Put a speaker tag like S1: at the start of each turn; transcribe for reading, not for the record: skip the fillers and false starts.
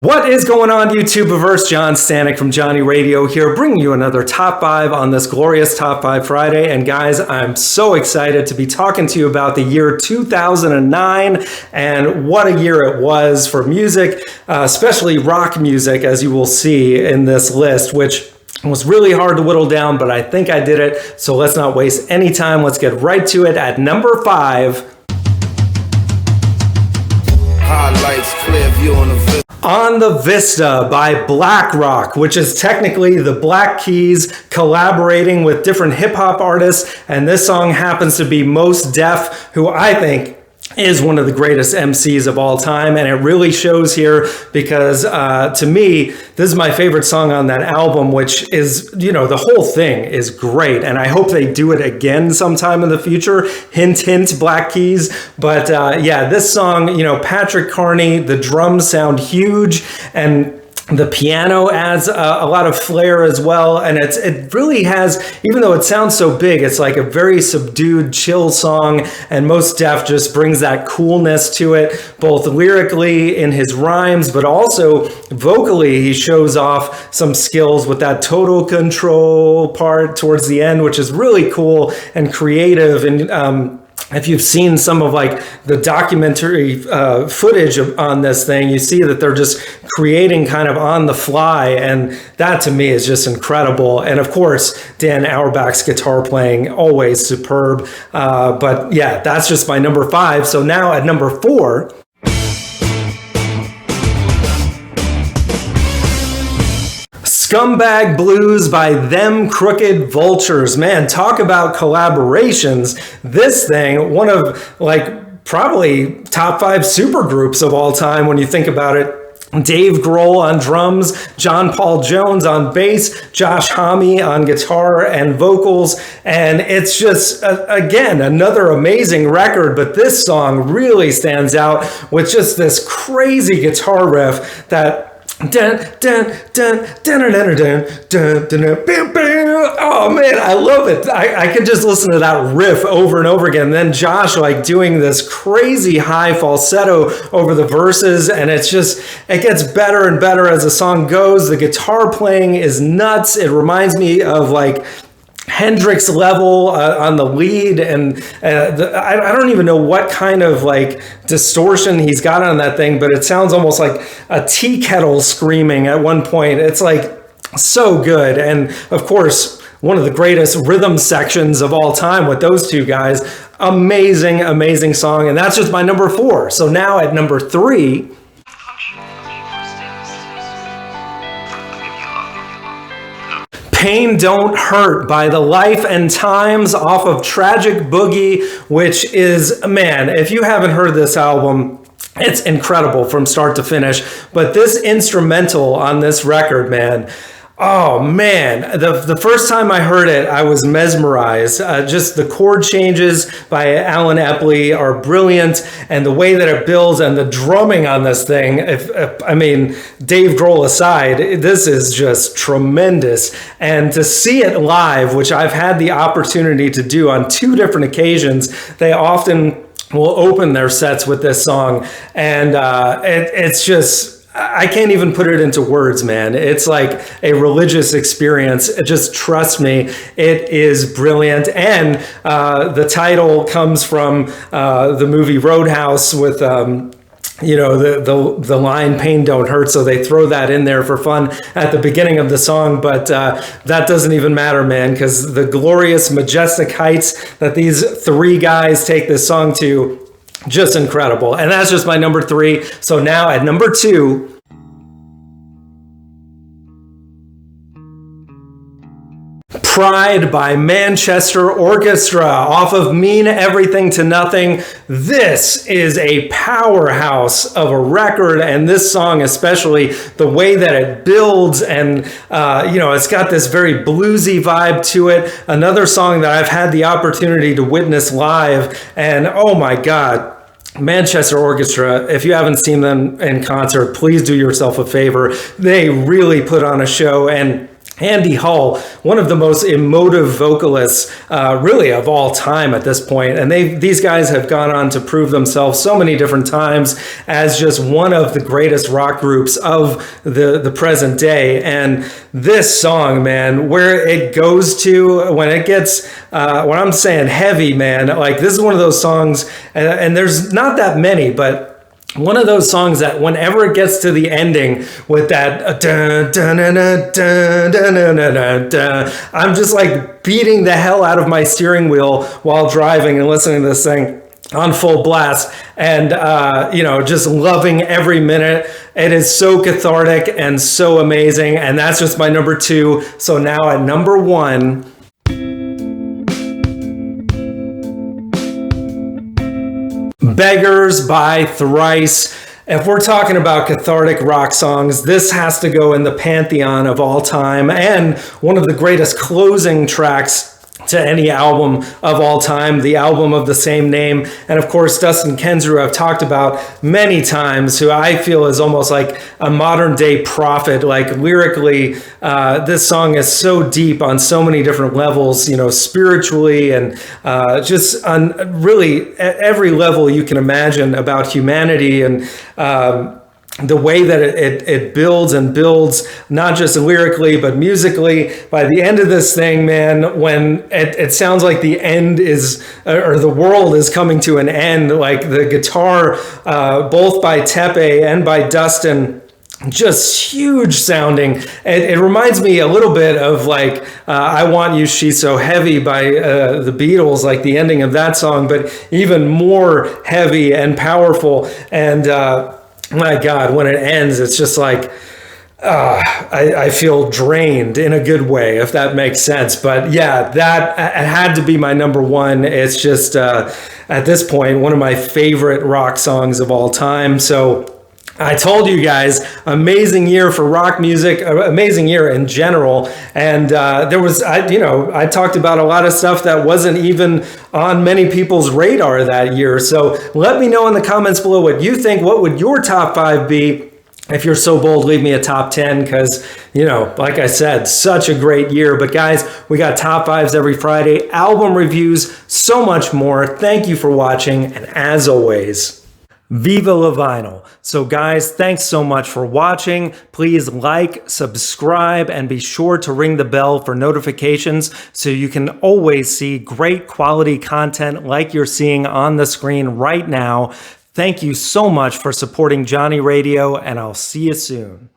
S1: What is going on, YouTubeverse? John Stanek from Johnny Radio here, bringing you another Top 5 on this glorious Top 5 Friday. And guys, I'm so excited to be talking to you about the year 2009 and what a year it was for music, especially rock music, as you will see in this list, which was really hard to whittle down, but I think I did it. So let's not waste any time. Let's get right to it at number 5.
S2: Highlights, clear view on the
S1: On the Vista by Black Rock, which is technically the Black Keys collaborating with different hip hop artists. And this song happens to be Mos Def, who I think is one of the greatest MCs of all time. And it really shows here because to me, this is my favorite song on that album, which is, the whole thing is great. And I hope they do it again sometime in the future. Hint, hint, Black Keys. But this song, Patrick Carney, the drums sound huge and the piano adds a lot of flair as well. And it really has, even though it sounds so big, it's like a very subdued, chill song. And Mos Def just brings that coolness to it, both lyrically in his rhymes, but also vocally. He shows off some skills with that total control part towards the end, which is really cool and creative. And if you've seen some of the documentary footage on this thing, you see that they're just creating kind of on the fly. And that to me is just incredible. And of course, Dan Auerbach's guitar playing, always superb. But yeah, that's just my number 5. So now at number 4, Scumbag Blues by Them Crooked Vultures. Man, talk about collaborations. This thing, one of probably top 5 supergroups of all time when you think about it. Dave Grohl on drums, John Paul Jones on bass, Josh Homme on guitar and vocals. And it's just, again, another amazing record. But this song really stands out with just this crazy guitar riff that oh man, I love it. I could just listen to that riff over and over again. And then Josh doing this crazy high falsetto over the verses, and it gets better and better as the song goes. The guitar playing is nuts. It reminds me of Hendrix level on the lead, and I don't even know what kind of distortion he's got on that thing, but it sounds almost like a tea kettle screaming at one point. It's so good. And of course, one of the greatest rhythm sections of all time with those two guys. Amazing, amazing song. And that's just my number 4. So now at number 3, Pain Don't Hurt by The Life and Times off of Tragic Boogie, which is, man, if you haven't heard this album, it's incredible from start to finish. But this instrumental on this record, man, oh man, the first time I heard it, I was mesmerized. Just the chord changes by Alan Epley are brilliant, and the way that it builds and the drumming on this thing, Dave Grohl aside, this is just tremendous. And to see it live, which I've had the opportunity to do on 2 different occasions, they often will open their sets with this song, and it's just, I can't even put it into words, man. It's like a religious experience. Just trust me, it is brilliant. And the title comes from the movie Roadhouse with the line "Pain Don't Hurt," so they throw that in there for fun at the beginning of the song. But that doesn't even matter, man, because the glorious, majestic heights that these 3 guys take this song to, just incredible. And that's just my number 3. So now at number 2, Pride by Manchester Orchestra off of Mean Everything to Nothing. This is a powerhouse of a record, and this song especially, the way that it builds, and it's got this very bluesy vibe to it. Another song that I've had the opportunity to witness live, and oh my God, Manchester Orchestra, if you haven't seen them in concert, please do yourself a favor. They really put on a show, and Andy Hull, one of the most emotive vocalists, really of all time at this point, and these guys have gone on to prove themselves so many different times as just one of the greatest rock groups of the present day. And this song, man, where it goes to when it gets, when I'm saying heavy, man, like this is one of those songs, and there's not that many, but one of those songs that whenever it gets to the ending with that dun, dun, dun, dun, dun, dun, dun, dun, dun, I'm just like beating the hell out of my steering wheel while driving and listening to this thing on full blast, and just loving every minute. It is so cathartic and so amazing, and that's just my number 2. So now at number 1, Beggars by Thrice. If we're talking about cathartic rock songs, this has to go in the pantheon of all time, and one of the greatest closing tracks to any album of all time, the album of the same name. And of course, Dustin Kensrue, I've talked about many times, who I feel is almost like a modern day prophet. Like lyrically, this song is so deep on so many different levels, spiritually and just on really every level you can imagine about humanity, and the way that it builds and builds, not just lyrically, but musically. By the end of this thing, man, when it sounds like the end is, or the world is coming to an end, like the guitar, both by Tepe and by Dustin, just huge sounding. It reminds me a little bit of like I Want You, She's So Heavy by the Beatles, like the ending of that song, but even more heavy and powerful. And my God, when it ends, it's just like, I feel drained in a good way, if that makes sense. But yeah, that had to be my number 1. It's just, at this point, one of my favorite rock songs of all time. So I told you guys, amazing year for rock music, amazing year in general. And I talked about a lot of stuff that wasn't even on many people's radar that year. So let me know in the comments below what you think. What would your top 5 be? If you're so bold, leave me a top 10 because, like I said, such a great year. But guys, we got top 5s every Friday, album reviews, so much more. Thank you for watching. And as always, Viva La Vinyl. So guys, thanks so much for watching. Please like, subscribe, and be sure to ring the bell for notifications so you can always see great quality content like you're seeing on the screen right now. Thank you so much for supporting Johnny Radio, and I'll see you soon.